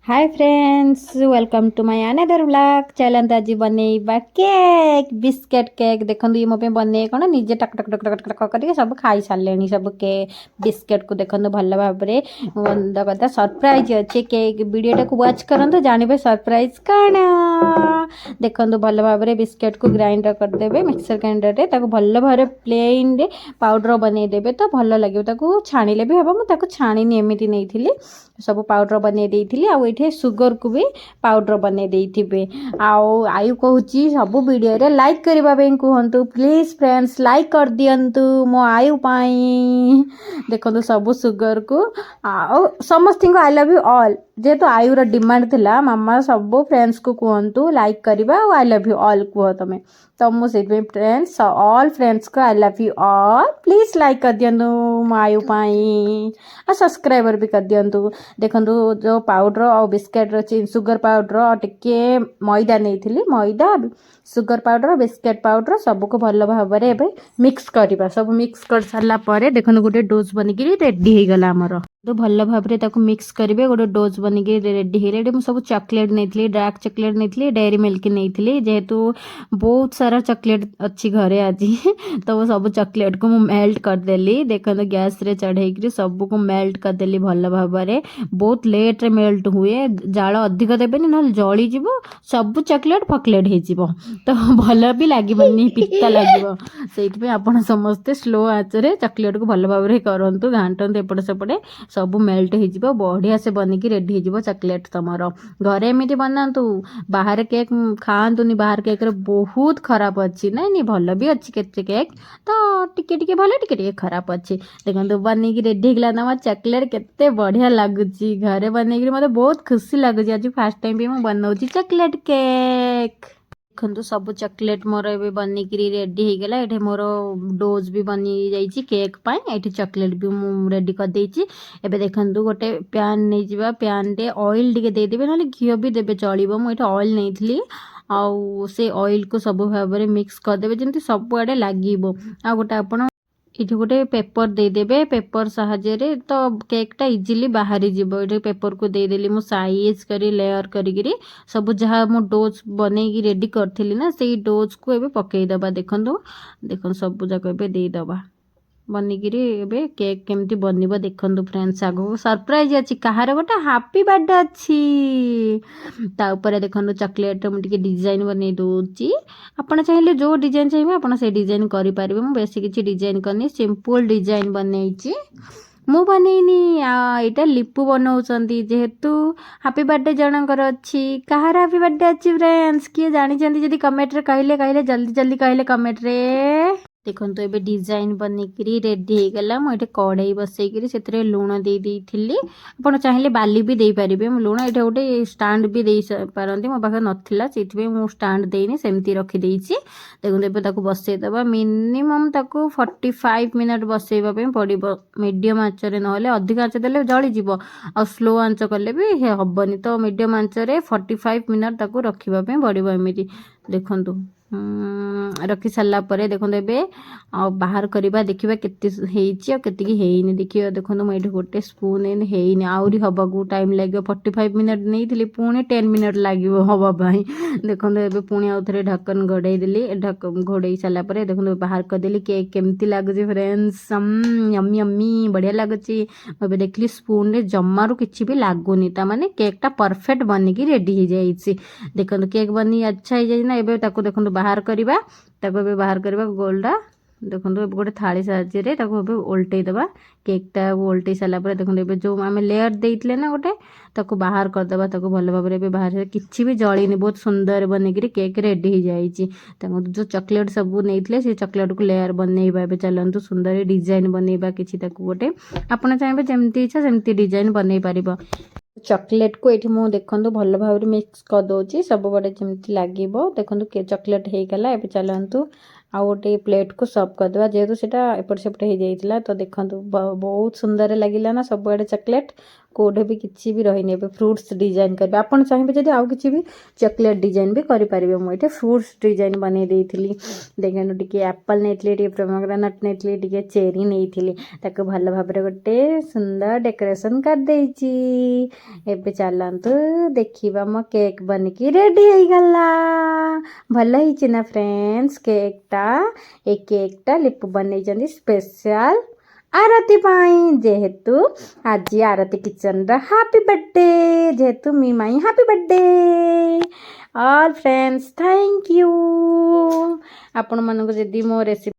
Hi friends, welcome to my another vlog. चलते आज बनइबा cake, biscuit cake. देखो ये मो बने कौन निजे टक टक टक टक टक करके सब खाई सारे सब केक बिस्केट को देखो भल भाव में बंद कथा सरप्राइज अच्छे केक वीडियो को वॉच करते जानवे सरप्राइज कौन। देखो भल भाव में बिस्केट को ग्राइंडर करदे मिक्सर ग्राइंडर रे भल भाव प्लेन रे पाउडर बनईदेवे तो भल लगे छाणिले भी हम मुझे छाणी एमती नहीं सब पाउडर बनई ये सुगर को भी पाउडर बनई देथिबे। आयु कहूँ सब वीडियो रे लाइक करने कहतु प्लीज फ्रेंड्स लाइक कर दियंतु मो आयु पाई। देखो सब सुगर को समस्त को आई लव यू ऑल जेहेतु आयुर डिमांड थिला मामा सब फ्रेंड्स को कहतु लाइक करवा और आई लव यू ऑल कह तुम तो मुझे फ्रेंड्स ऑल फ्रेंड्स को I love you all please like कर दियंतु मो आयु पाई और सब्सक्राइबर भी कर दियंतु। देखो जो पाउडर और बिस्केट रही सुगर पाउडर और टिके मैदा नहीं मैदा सुगर पाउडर बिस्केट पाउडर सबको भल भाव में मिक्स करवा सब मिक्स कर सारापर देखो गोटे डोज बनिकी रेडी हो गला आमर तो भल भाव में मिक्स करेंगे गोटे डोज बनिकी रेडी है। मुझे सब चॉकलेट नहीं डार्क चॉकलेट नहीं डेयरी मिल्क नहीं जेहेतु बहुत सारा चॉकलेट अच्छी घरे आज तो वो सब चॉकलेट को मुझे मेल्ट करदेली। देखो गैस रे चढ़े सब को मेल्ट करदेली भल भाव में बहुत लेट रे मेल्ट हुए जाल अधिक देवेनि ना जली जीव सब चॉकलेट फकलेट हो तो भल भी लगे पिता लगे से आपड़ समस्ते स्लो आँच चॉकलेट को भल भाव में करूँ घाटू एपटे सेपटे सब मेल्ट हो बढ़िया से बनिकी रेडी हो चॉकलेट तुम घरे एमती बनातु बाहर केक खातुनि बाहर केक रे बहुत खराब अच्छी नहीं भल भी अच्छी केते केक तो टिके भल टिके खराब अच्छी। देखो बनिकी रेडी होगा तुम चॉकलेट केते बढ़िया लगुच घरे बनई मत बहुत खुशी लगुच। आज फास्ट टाइम भी मुझे बनाऊँ चॉकलेट केक। देखो सब चॉकलेट मोर ए बनिकी रेडी हो गला ये मोर डोज भी बनी जाइए केक ये चॉकलेट भी मुझे रेडी कर देछि। एबे देखो गोटे पैन नहीं जावा पैन रे ऑयल टिके देदेबे ना घी भी देबे चलिबो मुझे ऑयल नहीं आउ से ऑयल को सब भाव में मिक्स करदेबे जमी सब आड़े लगे आ गोटे आपण ये गोटे पेपर देदेबे पेपर साहाଯ୍य तो केकटा इजिली बाहरी जीव ये पेपर को देदेली मु साइज करी लेयर करी सब जहाँ मु डोज बनई रेडी करी ना से डोज को एबे पकईदबा। देखो सब जाक एबे देदबा बनिकी एबे केक केमती बनब देखु फ्रेंड्स आगो सरप्राइज अच्छी कहार गोटे हैप्पी बर्थडे अच्छी ताऊपर देखो चॉकलेट मुझे डिजाइन बन दूची आपड़ चाहिए जो डिजाइन चाहिए आप से डिजाइन करेंगे मुझे बेसी किसी डिजाइन करनी सिंपल डिजाइन बनई मु बनईनी यहाँ लिपु बनाऊँगी जेहेतु हैप्पी बर्थडे जनकर अच्छी कहार हैप्पी बर्थडे अच्छी फ्रेंड्स किए जानते जब कमेंट रे कहले जल्दी जल्दी कहले कमेंट रे। देखो तो ये डिजाइन बनिकी रेडी हो गला मुझे कढ़ई बसईकरी से लुण दे देइथिली आप चाहिए बाली भी दे पारे लुण ये गोटे स्टाण्ड भी दे पारती मो पाखे नाला से मुझे स्टाण्ड देनी सेमती रखीदे। देखो ये बसईदबा मिनिमम 45 मिनट बसईवाई पड़ो मीडियम आँचरे ना अधिक आँच देले जलीज आ स्लो आँच कले भी हेबनी तो मीडियम आँचरे 45 मिनट रखापी पड़ो एमती। देखु रखी सारा देखो ए बाहर करवा देखा केती देखिए। देखो मुझे गोटे स्पून है आहरी हवाक टाइम लगे 45 मिनट नहीं पुणी 10 मिनट लगे हाँपाई। देखो ये पुणी आउ थे ढक्कन घोड़े देली घोड़े सारापर देखो बाहर करदेली केक केमती लगुच फ्रेंड्स यम्मी यम्मी बढ़िया लगुच। मुझे देखली स्पून रे जमारू किसी भी लगुनि ताने केकटा परफेक्ट बनिकी रेडी हो जाइए। देखो केक बनी अच्छा हो जाए देखो बाहर करवा बाहर करवा गोलटा देखो गोटे थाली साहाଯ୍य ओल्टेदबा केकटा ओल्टे सारापर देखो ये जो आम लेयर देते ना गोटे ताको बाहर करदबा भल भाव में बाहर किसी भी जलिनी बहुत सुंदर बनिकी केक रेडी हो जाइए। जो चॉकलेट सब नहीं से चॉकलेट को लेयर बनइबा चलतु सुंदर डिजाइन बनइबा किसी गोटे आपड़ चाहिए जमती इच्छा सेमती डिजाइन बनई पार। चॉकलेट को ये मुझे देखो भल भाव में मिक्स कर दूसरी सब बड़े जमी लगे देखो चॉकलेट हो गला ए चलतु आउ गोटे प्लेट को सर्व करदे जेहेतु से एपट सेपट हो जाता तो देखो बहुत सुंदर लगे ना सब आड़े चॉकलेट कोडे भी किसी भी रही नहीं फ्रूट्स डिजाइन करेंगे आपन चाहिए जब आउ कि भी चॉकलेट डिजाइन भी करेंगे मुझे फ्रूट्स डिजाइन बन देती देखो टी एप्पल नहीं पोमग्रेनेट नहीं टी चेरी नहीं भल भाव गोटे सुंदर डेकोरेशन कर देची एबे चलतु देखा मो केक बनिकी रेडी हो गला भल ही ना फ्रेंड्स केक टा लिपु बन स्पेशल आरती पाई जेहेतु आज आरती किचन रा हैप्पी बर्थडे जेहेतु मी my happy birthday all friends thank you आपण मानको जदी मो रेसिपी